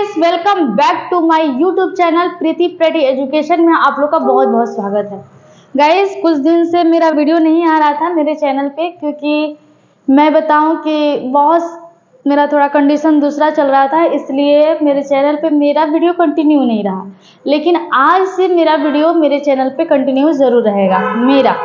Guys, welcome back to my YouTube channel Preeti pretty education में आप लोग का बहुत बहुत स्वागत है। गाइस, कुछ दिन से मेरा वीडियो नहीं आ रहा था मेरे चैनल पे, क्योंकि मैं बताऊं कि बहुत मेरा थोड़ा कंडीशन दूसरा चल रहा था, इसलिए मेरे चैनल पे मेरा वीडियो कंटिन्यू नहीं रहा। लेकिन आज से मेरा वीडियो मेरे चैनल पे कंटिन्यू ज़रूर रहेगा मेरा।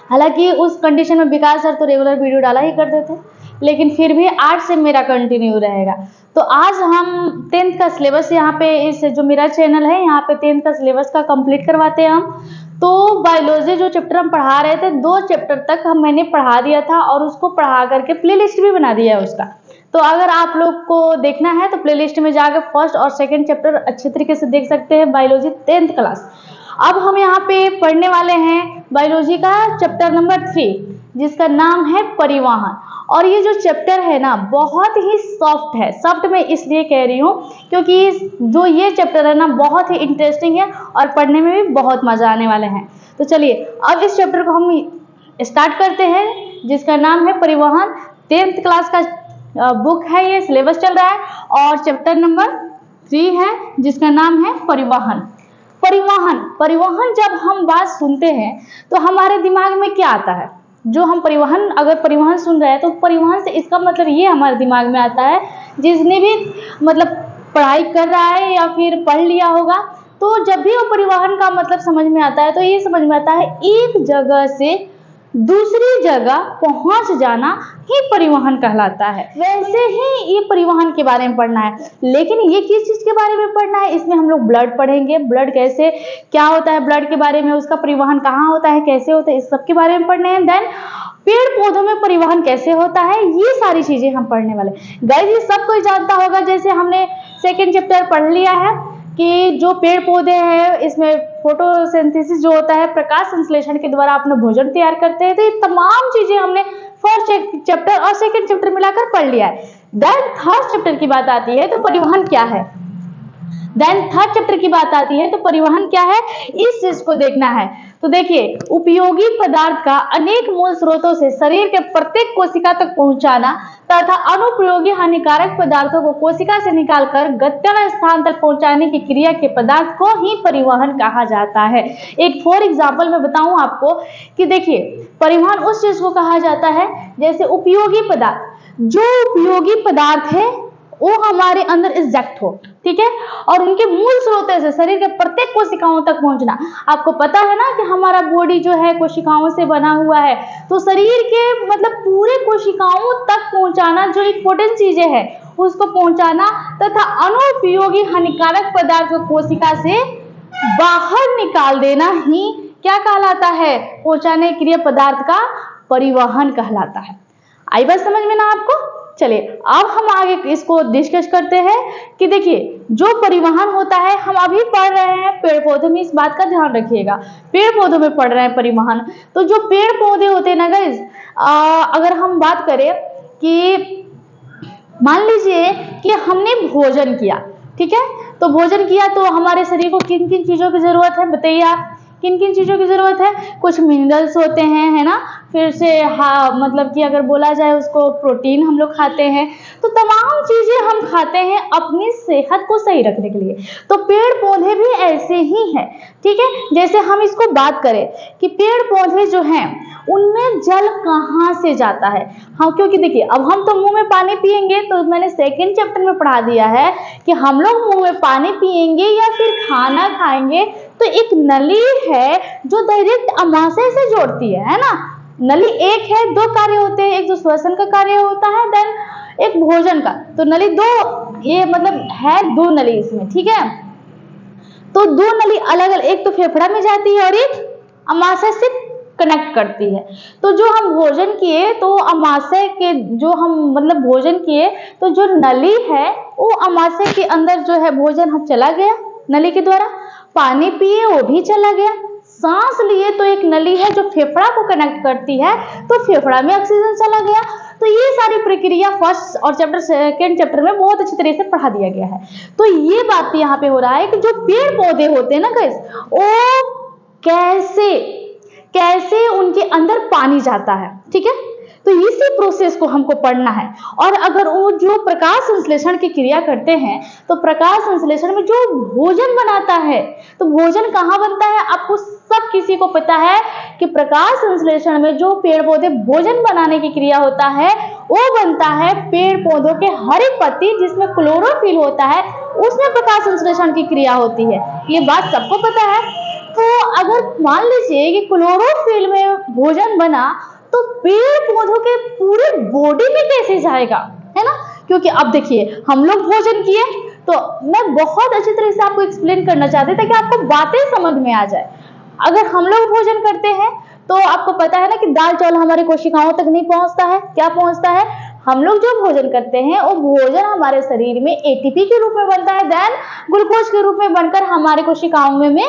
हालांकि उस कंडीशन में विकास सर तो रेगुलर वीडियो डाला ही करते थे, लेकिन फिर भी आज से मेरा कंटिन्यू रहेगा। तो आज हम 10th का सिलेबस यहाँ पे इस जो मेरा चैनल है यहाँ पे 10th का सिलेबस का कंप्लीट करवाते हैं हम। तो बायोलॉजी जो चैप्टर हम पढ़ा रहे थे 2 चैप्टर तक मैंने पढ़ा दिया था और उसको पढ़ा करके प्लेलिस्ट भी बना दिया है उसका। तो अगर आप लोग को देखना है तो प्लेलिस्ट में जाकर फर्स्ट और सेकेंड चैप्टर अच्छे तरीके से देख सकते हैं, बायोलॉजी 10th क्लास। अब हम यहाँ पे पढ़ने वाले हैं बायोलॉजी का चैप्टर नंबर 3, जिसका नाम है परिवहन। और ये जो चैप्टर है ना बहुत ही सॉफ्ट है। सॉफ्ट मैं इसलिए कह रही हूँ क्योंकि जो ये चैप्टर है ना बहुत ही इंटरेस्टिंग है और पढ़ने में भी बहुत मजा आने वाले हैं। तो चलिए अब इस चैप्टर को हम स्टार्ट करते हैं, जिसका नाम है परिवहन। 10th क्लास का बुक है, ये सिलेबस चल रहा है और चैप्टर नंबर 3 है जिसका नाम है परिवहन। परिवहन जब हम बात सुनते हैं तो हमारे दिमाग में क्या आता है? जो हम परिवहन अगर परिवहन सुन रहे हैं तो परिवहन से इसका मतलब ये हमारे दिमाग में आता है, जिसने भी मतलब पढ़ाई कर रहा है या फिर पढ़ लिया होगा, तो जब भी वो परिवहन का मतलब समझ में आता है तो ये समझ में आता है एक जगह से दूसरी जगह पहुंच जाना ही परिवहन कहलाता है। वैसे ही ये परिवहन के बारे में पढ़ना है, लेकिन ये किस चीज के बारे में पढ़ना है? इसमें हम लोग ब्लड पढ़ेंगे, ब्लड कैसे क्या होता है, ब्लड के बारे में, उसका परिवहन कहाँ होता है, कैसे होता है, इस सब के बारे में पढ़ने हैं। देन पेड़ पौधों में परिवहन कैसे होता है, ये सारी चीजें हम पढ़ने वाले। गाइस, ये सब कोई जानता होगा, जैसे हमने सेकेंड चैप्टर पढ़ लिया है कि जो पेड़ पौधे हैं इसमें फोटोसिंथेसिस जो होता है, प्रकाश संश्लेषण के द्वारा अपना भोजन तैयार करते हैं। तो ये तमाम चीजें हमने फर्स्ट चैप्टर और सेकंड चैप्टर मिलाकर पढ़ लिया है। देन थर्ड चैप्टर की बात आती है तो परिवहन क्या है। थर्ड चैप्टर की बात आती है तो परिवहन क्या है, इस चीज को देखना है। तो देखिए, उपयोगी पदार्थ का अनेक मूल स्रोतों से शरीर के प्रत्येक कोशिका तक पहुंचाना तथा अनुपयोगी हानिकारक पदार्थों को कोशिका से निकालकर गंतव्य स्थान तक पहुंचाने की क्रिया के पदार्थ को ही परिवहन कहा जाता है। एक फॉर एग्जाम्पल मैं बताऊं आपको कि देखिए, परिवहन उस चीज को कहा जाता है जैसे उपयोगी पदार्थ, जो उपयोगी पदार्थ है वो हमारे अंदर इंजेक्ट हो, ठीक है, और उनके मूल स्रोत से शरीर के प्रत्येक कोशिकाओं तक पहुंचना। आपको पता है ना कि हमारा बॉडी जो है कोशिकाओं से बना हुआ है, तो शरीर के मतलब पूरे कोशिकाओं तक पहुंचाना, जो इंपॉर्टेंट चीजें हैं उसको पहुंचाना तथा अनुपयोगी हानिकारक पदार्थ को कोशिका से बाहर निकाल देना ही क्या कहलाता है, पहुंचाने क्रिया पदार्थ का परिवहन कहलाता है। आई बात समझ में ना आपको? चलिए अब हम आगे इसको डिस्कस करते हैं कि देखिए, जो परिवहन होता है हम अभी पढ़ रहे हैं पेड़ पौधों में, इस बात का ध्यान रखिएगा, पेड़ पौधों में पढ़ रहे हैं परिवहन। तो जो पेड़ पौधे होते हैं ना गाइस, अगर हम बात करें कि मान लीजिए कि हमने भोजन किया, ठीक है, तो भोजन किया तो हमारे शरीर को किन किन चीजों की जरूरत है, बताइए आप, किन किन चीजों की जरूरत है? कुछ मिनरल्स होते हैं, है ना, फिर से मतलब कि अगर बोला जाए उसको प्रोटीन हम लोग खाते हैं। तो तमाम चीजें हम खाते हैं अपनी सेहत को सही रखने के लिए। तो पेड़ पौधे भी ऐसे ही हैं, ठीक है। जैसे हम इसको बात करें कि पेड़ पौधे जो हैं उनमें जल कहाँ से जाता है, हाँ, क्योंकि देखिए अब हम तो मुंह में पानी पिएंगे, तो मैंने सेकेंड चैप्टर में पढ़ा दिया है कि हम लोग मुंह में पानी पिएंगे या फिर खाना खाएंगे तो एक नली है जो डायरेक्ट अमाशय से जोड़ती है ना। नली एक है, 2 कार्य होते हैं, एक जो श्वसन का कार्य होता है, देन एक भोजन का। तो नली 2, ये मतलब है 2 नली इसमें, ठीक है। तो 2 नली अलग अलग, एक तो फेफड़ा में जाती है और एक अमाशय से कनेक्ट करती है। तो जो हम भोजन किए तो अमाशय के जो हम मतलब भोजन किए तो जो नली है वो अमाशय के अंदर जो है भोजन हम चला गया नली के द्वारा, पानी पिए वो भी चला गया, सांस लिए तो एक नली है जो फेफड़ा को कनेक्ट करती है, तो फेफड़ा में ऑक्सीजन चला गया। तो ये सारी प्रक्रिया फर्स्ट और सेकेंड चैप्टर में बहुत अच्छी तरह से पढ़ा दिया गया है। तो ये बात यहाँ पे हो रहा है कि जो पेड़ पौधे होते हैं ना गाइस, वो कैसे उनके अंदर पानी जाता है, ठीक है। तो इसी प्रोसेस को हमको पढ़ना है। और अगर वो जो प्रकाश संश्लेषण की क्रिया करते हैं तो प्रकाश संश्लेषण में जो भोजन बनाता है, तो भोजन कहाँ बनता है? आपको सब किसी को पता है कि प्रकाश संश्लेषण में जो पेड़ पौधे भोजन बनाने की क्रिया होता है वो बनता है पेड़ पौधों के हर एक पत्ती जिसमें क्लोरोफिल होता है, उसमें प्रकाश संश्लेषण की क्रिया होती है। ये बात सबको पता है। तो अगर मान लीजिए कि क्लोरोफिल में भोजन बना तो पेड़ पौधों के पूरे बॉडी में कैसे जाएगा, है ना? क्योंकि अब देखिए हम लोग भोजन किए, तो मैं बहुत अच्छी तरह से आपको एक्सप्लेन करना चाहती हूँ ताकि आपको बातें समझ में आ जाए। अगर हम लोग भोजन करते हैं तो आपको पता है ना कि दाल चावल हमारी कोशिकाओं तक नहीं पहुंचता है। क्या पहुंचता है? हम लोग जो भोजन करते हैं वो भोजन हमारे शरीर में एटीपी के रूप में बनता है, देन ग्लूकोज के रूप में बनकर हमारे कोशिकाओं में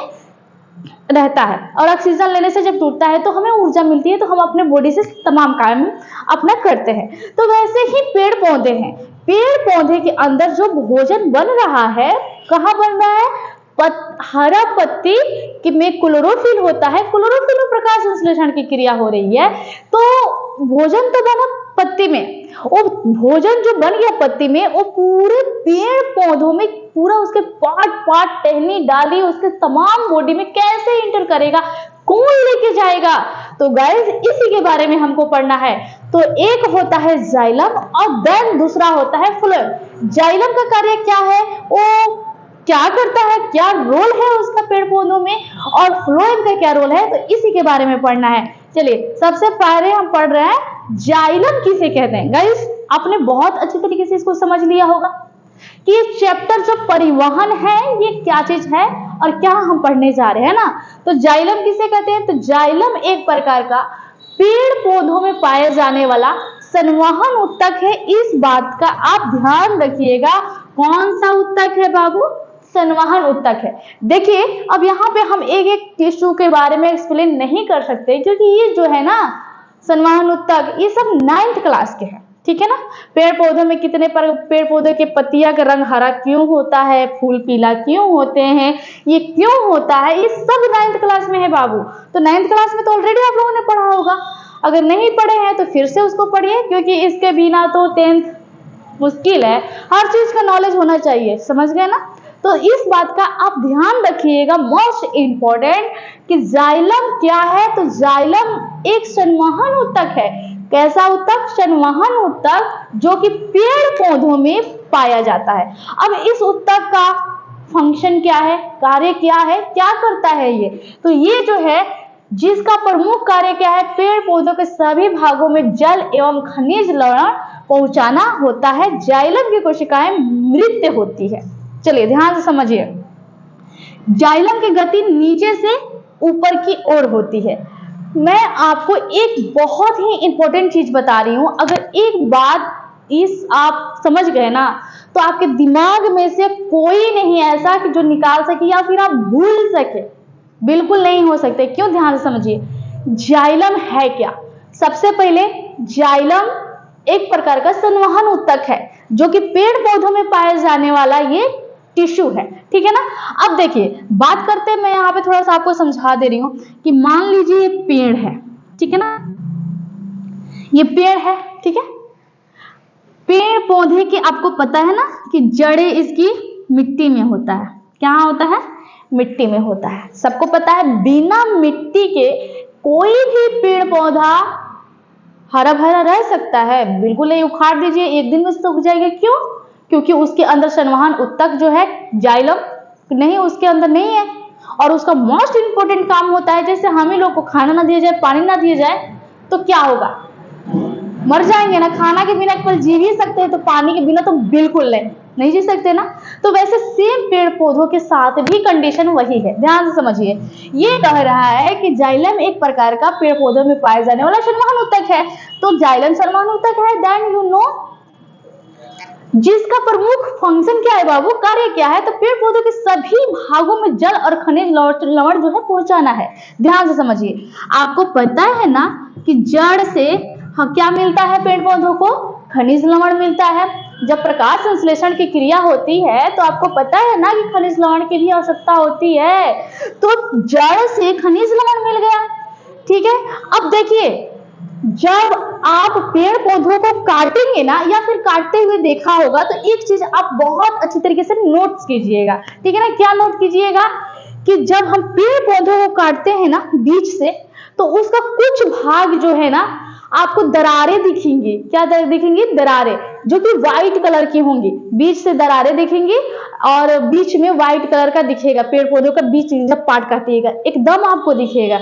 रहता है, और ऑक्सीजन लेने से जब टूटता है तो हमें ऊर्जा मिलती है, तो हम अपने बॉडी से तमाम काम अपना करते हैं। तो वैसे ही पेड़ पौधे हैं, पेड़ पौधे के अंदर जो भोजन बन रहा है कहाँ बन रहा है? हरा पत्ती में क्लोरोफिल होता है, क्लोरोफिल में प्रकाश संश्लेषण की क्रिया हो रही है। तो भोजन तो बना पत्ती में, वो भोजन जो बन गया पत्ती में वो पूरे पेड़ पौधों में पूरा उसके पार्ट पार्ट, टहनी, डाली, उसके तमाम बॉडी में कैसे इंटर करेगा, कौन लेके जाएगा? तो गाइस इसी के बारे में हमको पढ़ना है। तो एक होता है जाइलम और देन दूसरा होता है फ्लोएम। जाइलम का कार्य क्या है, वो क्या करता है, क्या रोल है उसका पेड़ पौधों में, और फ्लोएम का क्या रोल है, तो इसी के बारे में पढ़ना है। चलिए सबसे पहले हम पढ़ रहे हैं जाइलम किसे कहते हैं। गाइस आपने बहुत अच्छी तरीके से इसको समझ लिया होगा कि ये चैप्टर जो परिवहन है ये क्या चीज है और क्या हम पढ़ने जा रहे हैं ना। तो जाइलम किसे कहते हैं? तो जाइलम एक प्रकार का पेड़ पौधों में पाया जाने वाला संवहन उत्तक है। इस बात का आप ध्यान रखिएगा। कौन सा उत्तक है बाबू? संवहन उत्तक है। देखिए अब यहाँ पे हम एक एक टिश्यू के बारे में एक्सप्लेन नहीं कर सकते क्योंकि ये जो है ना संवहन उत्तक ये सब 9th क्लास के हैं, ठीक है ना। पेड़ पौधों में कितने पेड़ पौधे के पत्तियां का रंग हरा क्यों होता है, फूल पीला क्यों होते हैं, ये क्यों होता है, ये सब 9th क्लास में है बाबू। तो 9th क्लास में तो ऑलरेडी आप लोगों ने पढ़ा होगा। अगर नहीं पढ़े हैं तो फिर से उसको पढ़िए क्योंकि इसके बिना तो 10th मुश्किल है। हर चीज का नॉलेज होना चाहिए, समझ गए ना। तो इस बात का आप ध्यान रखिएगा, मोस्ट इंपॉर्टेंट, कि जाइलम क्या है। तो जाइलम एक संवहन उत्तक है। कैसा उत्तक? संवहन उत्तक, जो कि पेड़ पौधों में पाया जाता है। अब इस उत्तक का फंक्शन क्या है, कार्य क्या है, क्या करता है ये? तो ये जो है जिसका प्रमुख कार्य क्या है, पेड़ पौधों के सभी भागों में जल एवं खनिज लवण पहुंचाना होता है। जाइलम की कोशिकाएं मृत होती है। चलिए ध्यान से समझिए। जाइलम की गति नीचे से ऊपर की ओर होती है। मैं आपको एक बहुत ही इंपॉर्टेंट चीज बता रही हूं। अगर एक बात इस आप समझ गए ना तो आपके दिमाग में से कोई नहीं ऐसा कि जो निकाल सके या फिर आप भूल सके, बिल्कुल नहीं हो सकते। क्यों? ध्यान से समझिए। जाइलम है क्या? सबसे पहले जाइलम एक प्रकार का संवहन उत्तक है जो कि पेड़ पौधों में पाए जाने वाला ये टिश्यू है, ठीक है ना। अब देखिए बात करते हैं, मैं यहाँ पे थोड़ा सा आपको समझा दे रही हूँ कि मान लीजिए ये पेड़ है, ठीक है ना, ये पेड़ है, ठीक है। पेड़ पौधे की आपको पता है ना कि जड़ें इसकी मिट्टी में होता है। क्या होता है? मिट्टी में होता है। सबको पता है बिना मिट्टी के कोई भी पेड़ पौधा हरा भरा रह सकता है? बिल्कुल नहीं। उखाड़ दीजिए, एक दिन में सूख जाएगा। क्यों? क्योंकि उसके अंदर संवहन उत्तक जो है जाइलम नहीं, उसके अंदर नहीं है। और उसका मोस्ट इंपोर्टेंट काम होता है, जैसे हम ही लोग को खाना ना दिया जाए, पानी ना दिया जाए तो क्या होगा? मर जाएंगे ना। खाना के बिना केवल जी ही सकते हैं, तो पानी के बिना तो बिल्कुल नहीं जी सकते ना। तो वैसे सेम पेड़ पौधों के साथ भी कंडीशन वही है। ध्यान से समझिए। ये कह रहा है कि जाइलम एक प्रकार का पेड़ पौधों में पाए जाने वाला संवहन उत्तक है। तो जाइलम संवहन उत्तक है, देन यू नो जिसका प्रमुख फंक्शन क्या है बाबू, कार्य क्या है? तो पेड़ पौधों के सभी भागों में जल और खनिज लवण जो है पहुंचाना है। ध्यान से समझिए। आपको पता है ना कि जड़ से क्या मिलता है पेड़ पौधों को? खनिज लवण मिलता है। जब प्रकाश संश्लेषण की क्रिया होती है तो आपको पता है ना कि खनिज लवण की भी आवश्यकता होती है। तो जड़ से खनिज लवण मिल गया, ठीक है। अब देखिए जब आप पेड़ पौधों को काटेंगे ना, या फिर काटते हुए देखा होगा, तो एक चीज आप बहुत अच्छी तरीके से नोट कीजिएगा, ठीक है ना। क्या नोट कीजिएगा कि जब हम पेड़ पौधों को काटते हैं ना बीच से, तो उसका कुछ भाग जो है ना आपको दरारें दिखेंगी। क्या दिखेंगी? दरारें, जो कि व्हाइट कलर की होंगी। बीच से दरारें दिखेंगी और बीच में व्हाइट कलर का दिखेगा। पेड़ पौधों का बीच जब पार्ट काटिएगा एकदम आपको दिखेगा।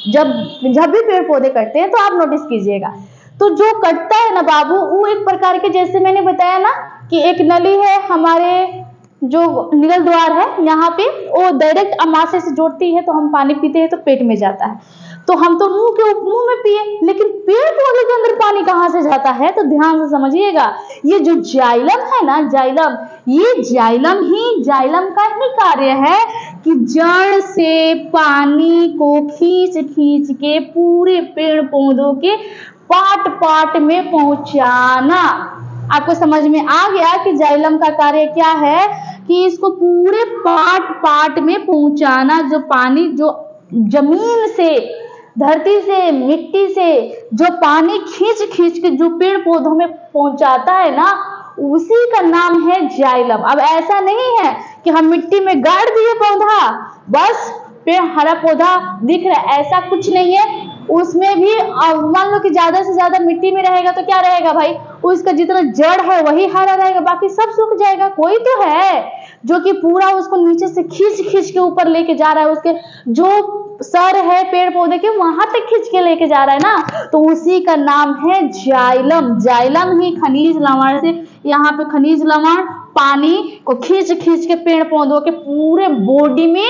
जब भी पेड़ पौधे कटते हैं तो आप नोटिस कीजिएगा। तो जो कटता है ना बाबू, वो एक प्रकार के, जैसे मैंने बताया ना कि एक नली है हमारे, जो निगल द्वार है यहाँ पे, वो डायरेक्ट अमाशय से जोड़ती है, तो हम पानी पीते हैं तो पेट में जाता है। तो हम तो मुंह में पिए, लेकिन पेड़ पौधे के अंदर पानी कहाँ से जाता है? तो ध्यान से समझिएगा। ये जो जाइलम है ना, जाइलम, ये जाइलम का ही कार्य है कि जड़ से पानी को खींच के पूरे पेड़ पौधों के पार्ट में पहुंचाना। आपको समझ में आ गया कि जाइलम का कार्य क्या है? कि इसको पूरे पार्ट में पहुंचाना। जो पानी जो जमीन से, धरती से, मिट्टी से जो पानी खींच के जो पेड़ पौधों में पहुंचाता है ना, उसी का नाम है जाइलम। अब ऐसा नहीं है कि हम मिट्टी में गाड़ दिए पौधा, बस पेड़ हरा पौधा दिख रहा है, ऐसा कुछ नहीं है। उसमें भी मान लो कि ज्यादा से ज्यादा मिट्टी में रहेगा तो क्या रहेगा भाई? उसका जितना जड़ है वही हरा रहेगा, बाकी सब सूख जाएगा। कोई तो है जो कि पूरा उसको नीचे से खींच के ऊपर लेके जा रहा है, उसके जो सर है पेड़ पौधे के वहां तक खींच के लेके जा रहा है ना, तो उसी का नाम है जाइलम। जाइलम ही खनिज लवण से, यहाँ पे खनिज लवण पानी को खींच के पेड़ पौधों के पूरे बॉडी में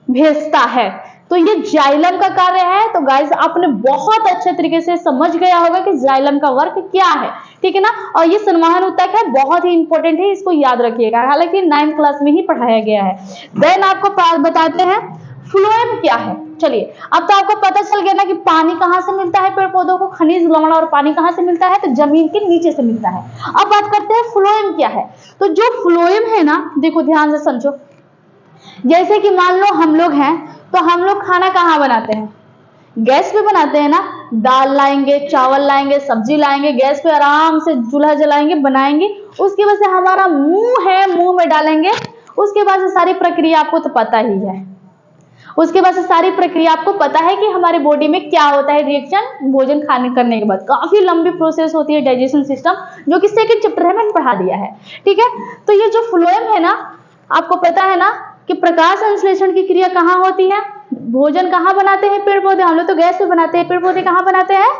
भेजता है। तो ये जाइलम का कार्य है। तो गाइस आपने बहुत अच्छे तरीके से समझ गया होगा कि जाइलम का वर्क क्या है, ठीक है ना। और ये संवहन ऊतक है, बहुत ही इंपॉर्टेंट है, इसको याद रखिएगा। हालांकि 9th क्लास में ही पढ़ाया गया है। देन आपको बताते हैं फ्लोएम क्या है। चलिए, अब तो आपको पता चल गया ना कि पानी कहाँ से मिलता है पेड़ पौधों को, खनिज लवण, और पानी कहाँ से मिलता है? तो जमीन के नीचे से मिलता है। अब बात करते हैं फ्लोएम क्या है। तो जो फ्लोएम है ना, देखो ध्यान से समझो। जैसे कि मान लो हम लोग हैं, तो हम लोग खाना कहाँ बनाते हैं? गैस पे बनाते हैं ना। दाल लाएंगे, चावल लाएंगे, सब्जी लाएंगे, गैस पे आराम से चूल्हा जलाएंगे, बनाएंगे। उसके बाद से हमारा मुंह है, मुंह में डालेंगे। उसके बाद से सारी प्रक्रिया आपको तो पता ही है। उसके बाद से सारी प्रक्रिया आपको पता है कि हमारे बॉडी में क्या होता है रिएक्शन भोजन खाने करने के बाद। काफी लंबी प्रोसेस होती है डाइजेशन सिस्टम, जो कि सेकंड चैप्टर है, मैंने पढ़ा दिया है, ठीक है। तो ये जो फ्लोएम है ना, आपको पता है ना कि प्रकाश संश्लेषण की क्रिया कहाँ होती है? भोजन कहाँ बनाते हैं पेड़ पौधे? हम लोग तो गैस पे बनाते हैं, पेड़ पौधे कहाँ बनाते हैं?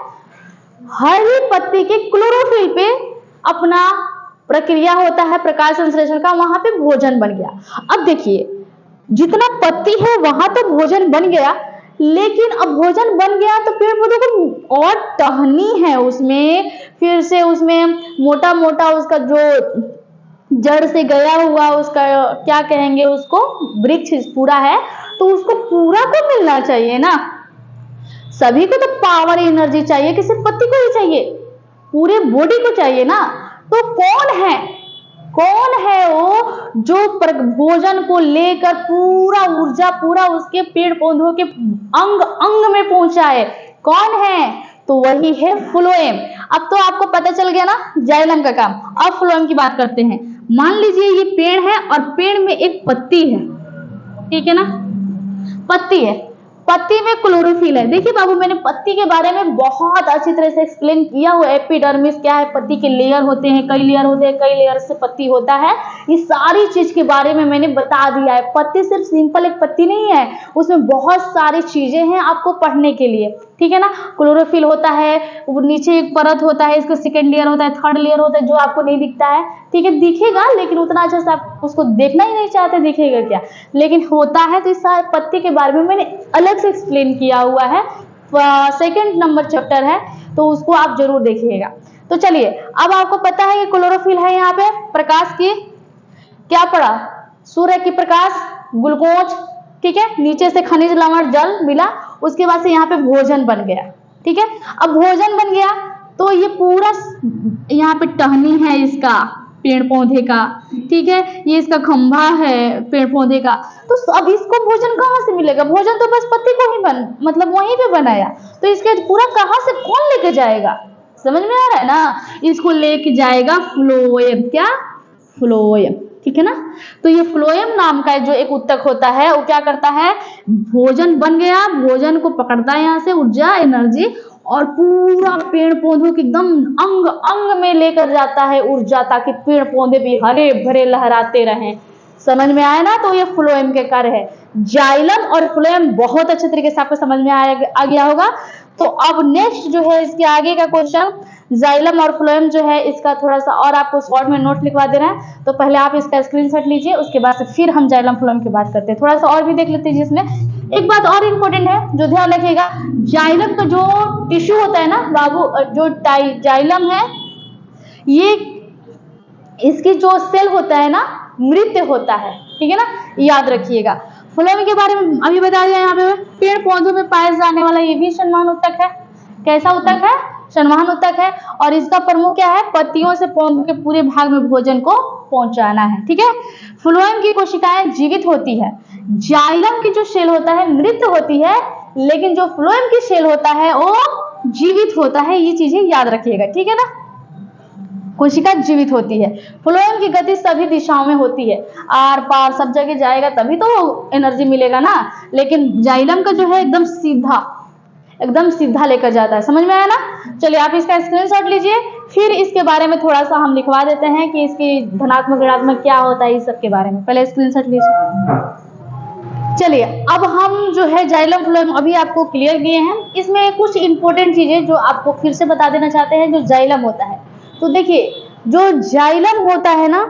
हरी पत्ती के क्लोरोफिल पे अपना प्रक्रिया होता है प्रकाश संश्लेषण का, वहां पे भोजन बन गया। अब देखिए, जितना पत्ती है वहां तो भोजन बन गया, लेकिन अब भोजन बन गया तो पेड़ पौधों को और टहनी है उसमें, फिर से उसमें मोटा मोटा उसका जो जड़ से गया हुआ उसका क्या कहेंगे उसको, वृक्ष पूरा है, तो उसको पूरा को मिलना चाहिए ना। सभी को तो पावर एनर्जी चाहिए कि सिर्फ पत्ती को ही चाहिए? पूरे बॉडी को चाहिए ना। तो कौन है वो जो भोजन को लेकर पूरा ऊर्जा पूरा उसके पेड़ पौधों के अंग अंग में पहुंचाए? कौन है? तो वही है फ्लोएम। अब तो आपको पता चल गया ना जाइलम का काम। अब फ्लोएम की बात करते हैं। मान लीजिए ये पेड़ है और पेड़ में एक पत्ती है, ठीक है ना, पत्ती है, पत्ती में क्लोरोफिल है। देखिए बाबू, मैंने पत्ती के बारे में बहुत अच्छी तरह से एक्सप्लेन किया हुआ है। एपिडर्मिस क्या है, पत्ती के लेयर होते हैं, कई लेयर होते हैं, कई लेयर से पत्ती होता है, ये सारी चीज के बारे में मैंने बता दिया है। पत्ती सिर्फ सिंपल एक पत्ती नहीं है, उसमें बहुत सारी चीजें हैं आपको पढ़ने के लिए, ठीक है ना। क्लोरोफिल होता है, नीचे एक परत होता है, इसका सेकेंड लेयर होता है, थर्ड लेयर होता है, जो आपको नहीं दिखता है, ठीक है, दिखेगा लेकिन उतना अच्छा से आप उसको देखना ही नहीं चाहते, दिखेगा क्या, लेकिन होता है। तो इस पत्ती के बारे में मैंने अलग से एक्सप्लेन किया हुआ है, सेकंड नंबर चैप्टर है, तो उसको आप जरूर देखिएगा। तो चलिए, अब आपको पता है कि क्लोरोफिल है, यहाँ पे प्रकाश की क्या पड़ा, सूर्य की प्रकाश, ग्लूकोज, ठीक है, नीचे से खनिज लवण जल मिला, उसके बाद से यहाँ पे भोजन बन गया, ठीक है। अब भोजन बन गया तो ये पूरा यहाँ पे टहनी है इसका, पेड़ पौधे का, ठीक है, ये इसका खंभा है पेड़ पौधे का। तो अब इसको भोजन कहाँ से मिलेगा? भोजन तो बस पत्ती को ही मतलब वहीं पे बनाया, तो इसके पूरा कहाँ से कौन लेके जाएगा? समझ में आ रहा है ना? इसको लेके जाएगा फ्लोएम। क्या? फ्लोएम, ठीक है ना। तो ये फ्लोएम नाम का जो एक उत्तक होता है वो क्या करता है, भोजन बन गया, भोजन को पकड़ता है यहाँ से ऊर्जा एनर्जी, और पूरा पेड़ पौधों के एकदम अंग अंग में लेकर जाता है ऊर्जा, ताकि पेड़ पौधे भी हरे भरे लहराते रहें। समझ में आया ना? तो ये फ्लोएम के कार्य है। जाइलम और फ्लोएम बहुत अच्छे तरीके से आपको समझ में आ गया होगा। तो अब नेक्स्ट जो है इसके आगे का क्वेश्चन, जाइलम और फ्लोएम जो है इसका थोड़ा सा और आपको शॉर्ट में नोट लिखवा दे रहे हैं, तो पहले आप इसका स्क्रीनशॉट लीजिए, उसके बाद से फिर हम जाइलम फ्लोएम की बात करते हैं। थोड़ा सा और भी देख लेते हैं जिसमें एक बात और इम्पोर्टेंट है जो ध्यान रखिएगा, जाइलम का जो टिश्यू होता है ना बाबू, जो जाइलम है ये इसकी जो सेल होता है ना मृत होता है, ठीक है ना, याद रखिएगा। फ्लोएम के बारे में अभी बता दिया। यहाँ पे पेड़ पौधों में पाए जाने वाला ये भी संवहन उत्तक है। कैसा उत्तक है? संवहन उत्तक है। और इसका प्रमुख क्या है? पत्तियों से पौधों के पूरे भाग में भोजन को पहुंचाना है, ठीक है। फ्लोएम की कोशिकाएं जीवित होती है, जाइलम की जो सेल होता है मृत होती है, लेकिन जो फ्लोएम की सेल होता है वो जीवित होता है। ये चीजें याद रखिएगा, ठीक है ना। कोशिका जीवित होती है। फ्लोएम की गति सभी दिशाओं में होती है, आर पार सब जगह जाएगा तभी तो एनर्जी मिलेगा ना, लेकिन जाइलम का जो है एकदम सीधा लेकर जाता है। समझ में आया ना? चलिए आप इसका स्क्रीनशॉट लीजिए, फिर इसके बारे में थोड़ा सा हम लिखवा देते हैं कि इसकी धनात्मक ऋणात्मक क्या होता है, इस सब के बारे में। पहले स्क्रीनशॉट लीजिए। चलिए अब हम जो है जाइलम फ्लोएम अभी आपको क्लियर किए हैं। इसमें कुछ इंपॉर्टेंट चीजें जो आपको फिर से बता देना चाहते हैं। जो जाइलम होता है, तो देखिए जो जाइलम होता है ना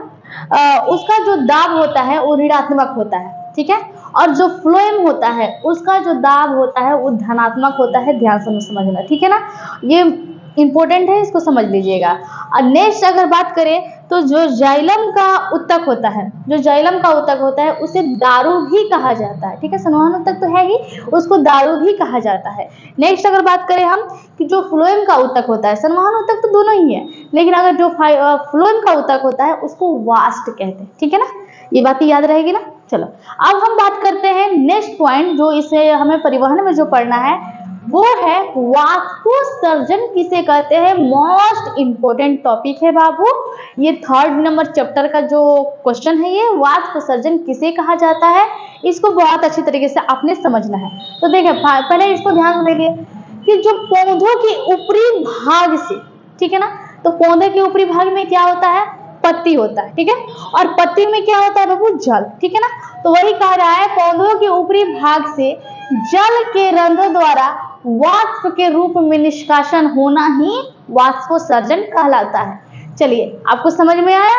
उसका जो दाब होता है वो ऋणात्मक होता है, ठीक है। और जो फ्लोएम होता है उसका जो दाब होता है वो धनात्मक होता है। ध्यान से समझना, ठीक है ना, ये इंपॉर्टेंट है, इसको समझ लीजिएगा। और नेक्स्ट अगर बात करें तो जो जाइलम का उत्तक होता है, जो जाइलम का उत्तक होता है उसे दारू भी कहा जाता है, ठीक है। संवहन उत्तक तो है ही, उसको दारू भी कहा जाता है। नेक्स्ट अगर बात करें हम कि जो फ्लोएम का उत्तक होता है, संवहन उत्तक तो दोनों ही है, लेकिन अगर जो फ्लोएम का उत्तक होता है उसको वास्ट कहते हैं, ठीक है ना। ये बात याद रहेगी ना। चलो अब हम बात करते हैं नेक्स्ट पॉइंट, जो इसे हमें परिवहन में जो पढ़ना है वो है वाष्पोत्सर्जन किसे कहते हैं। मोस्ट इंपोर्टेंट टॉपिक है बाबू, ये 3rd नंबर चैप्टर का जो क्वेश्चन है, ये वाष्पोत्सर्जन किसे कहा जाता है, इसको बहुत अच्छी तरीके से आपने समझना है। तो देखिए पहले इसको ध्यान से देखिए कि जो पौधों के ऊपरी भाग से, ठीक है ना, तो पौधे के ऊपरी भाग में क्या होता है? पत्ती होता है, ठीक है। और पत्ती में क्या होता है बाबू? जल, ठीक है ना। तो वही कह रहा है पौधों के ऊपरी भाग से जल के रंध्र द्वारा वाष्प के रूप में निष्कासन होना ही वाष्पोत्सर्जन कहलाता है। चलिए आपको समझ में आया?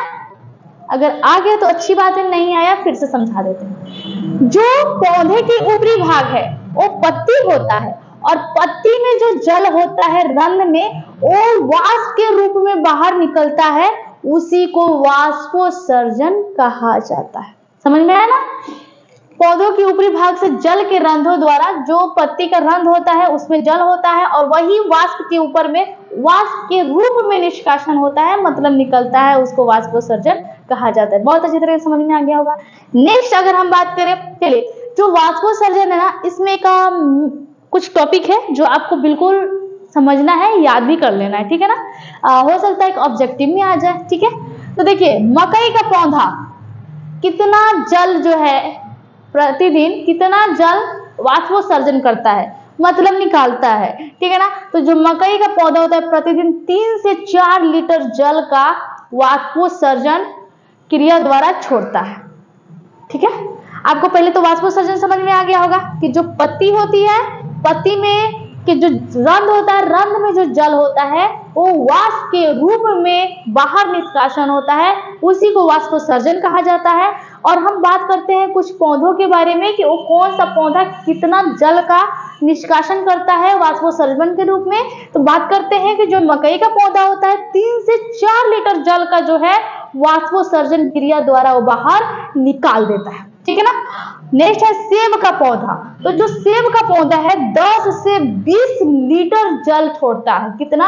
अगर आ गया तो अच्छी बात है, नहीं आया फिर से समझा देते हैं। जो पौधे के ऊपरी भाग है वो पत्ती होता है, और पत्ती में जो जल होता है रंध्र में, वो वाष्प के रूप में बाहर निकलता है, उसी को वाष्पोत्सर्जन कहा जाता है। समझ में आया ना? पौधों के ऊपरी भाग से जल के रंध्रों द्वारा, जो पत्ती का रंध्र होता है उसमें जल होता है, और वही वाष्प के ऊपर में वाष्प के रूप में निष्कासन होता है, मतलब निकलता है, उसको वाष्पोत्सर्जन कहा जाता है। बहुत अच्छी तरह से समझ में आ गया होगा। नेक्स्ट अगर हम बात करें, चलिए जो वाष्पोत्सर्जन है ना, इसमें का कुछ टॉपिक है जो आपको बिल्कुल समझना है, याद भी कर लेना है, ठीक है ना। हो सकता है एक ऑब्जेक्टिव में आ जाए, ठीक है। तो देखिए मकई का पौधा कितना जल जो है प्रतिदिन कितना जल वाष्पोत्सर्जन करता है, मतलब निकालता है, ठीक है ना। तो जो मकई का पौधा होता है प्रतिदिन 3 से 4 लीटर जल का वाष्पोत्सर्जन क्रिया द्वारा छोड़ता है, ठीक है। आपको पहले तो वाष्पोत्सर्जन समझ में आ गया होगा कि जो पत्ती होती है, पत्ती में कि जो रंध्र होता है, रंध्र में जो जल होता है वो वाष्प के रूप में बाहर निष्कासन होता है, उसी को वाष्पोत्सर्जन कहा जाता है। और हम बात करते हैं कुछ पौधों के बारे में कि वो कौन सा पौधा कितना जल का निष्कासन करता है वाष्पोत्सर्जन के रूप में। तो बात करते हैं कि जो मकई का पौधा होता है 3 से 4 लीटर जल का जो है वाष्पोत्सर्जन क्रिया द्वारा वो बाहर निकाल देता है, ठीक है ना। नेक्स्ट है सेब का पौधा। तो जो सेब का पौधा है 10 से 20 लीटर जल छोड़ता है। कितना?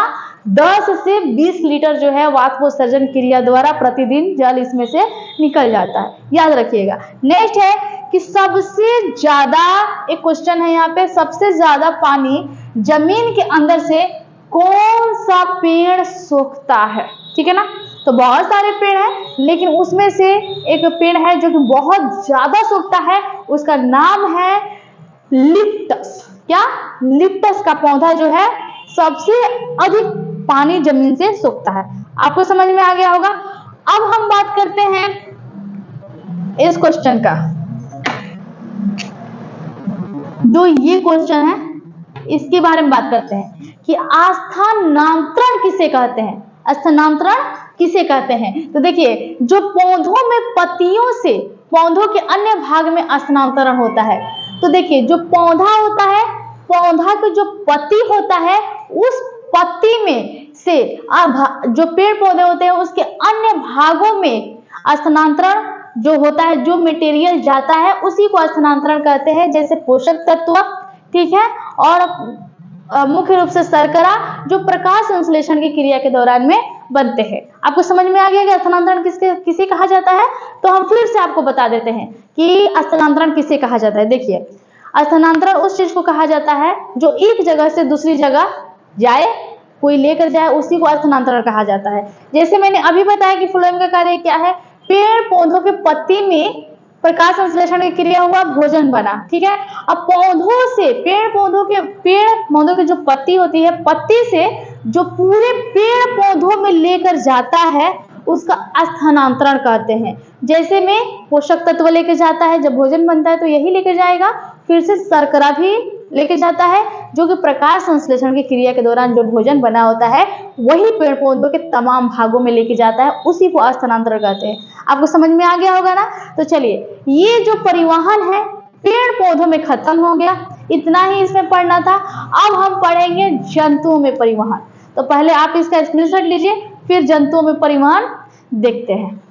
10 से 20 लीटर जो है वाष्पोत्सर्जन क्रिया द्वारा प्रतिदिन जल इसमें से निकल जाता है, याद रखिएगा। नेक्स्ट है कि सबसे ज्यादा, एक क्वेश्चन है यहाँ पे, सबसे ज्यादा पानी जमीन के अंदर से कौन सा पेड़ सोखता है? ठीक है ना। तो बहुत सारे पेड़ हैं, लेकिन उसमें से एक पेड़ है जो कि बहुत ज्यादा सोखता है, उसका नाम है लिप्टस। क्या? लिप्टस का पौधा जो है सबसे अधिक पानी जमीन से सोखता है। आपको समझ में आ गया होगा। अब हम बात करते हैं इस क्वेश्चन का। जो ये क्वेश्चन है इसके बारे में बात करते हैं कि स्थानांतरण किसे कहते हैं? स्थानांतरण किसे कहते हैं? तो देखिए, जो पौधों में पत्तियों से पौधों के अन्य भाग में स्थानांतरण होता है। तो देखिए, जो पौधा होता है, पौधा की जो पत्ती होता है, उस पत्ती में से जो पेड़ पौधे होते हैं उसके अन्य भागों में स्थानांतरण जो होता है, जो मटेरियल जाता है उसी को स्थानांतरण कहते हैं। जैसे पोषक तत्व, ठीक है, और मुख्य रूप से शर्करा, जो प्रकाश संश्लेषण की क्रिया के दौरान में बनते हैं। आपको समझ में आ गया कि स्थानांतरण किसे कहा जाता है? तो हम फिर से आपको बता देते हैं कि स्थानांतरण किसे कहा जाता है। देखिए, स्थानांतरण उस चीज को कहा जाता है जो एक जगह से दूसरी जगह जाए, कोई लेकर जाए, उसी को स्थानांतरण कहा जाता है। जैसे मैंने अभी बताया कि फ्लोएम का कार्य क्या है, पेड़ पौधों के पत्ती में प्रकाश संश्लेषण की क्रिया हुआ, भोजन बना, ठीक है। अब पौधों से पेड़ पौधों की जो पत्ती होती है, पत्ती से जो पूरे पेड़ पौधों में लेकर जाता है उसका स्थानांतरण कहते हैं। जैसे में पोषक तत्व लेकर जाता है, जब भोजन बनता है तो यही लेकर जाएगा। फिर से शर्करा भी लेकर जाता है, जो कि प्रकाश संश्लेषण की क्रिया के दौरान जो भोजन बना होता है वही पेड़ पौधों के तमाम भागों में लेके जाता है, उसी को स्थानांतरण कहते हैं। आपको समझ में आ गया होगा ना। तो चलिए, ये जो परिवहन है पेड़ पौधों में खत्म हो गया, इतना ही इसमें पढ़ना था। अब हम पढ़ेंगे जंतुओं में परिवहन। तो पहले आप इसका स्क्रीनशॉट लीजिए, फिर जंतुओं में परिवहन देखते हैं।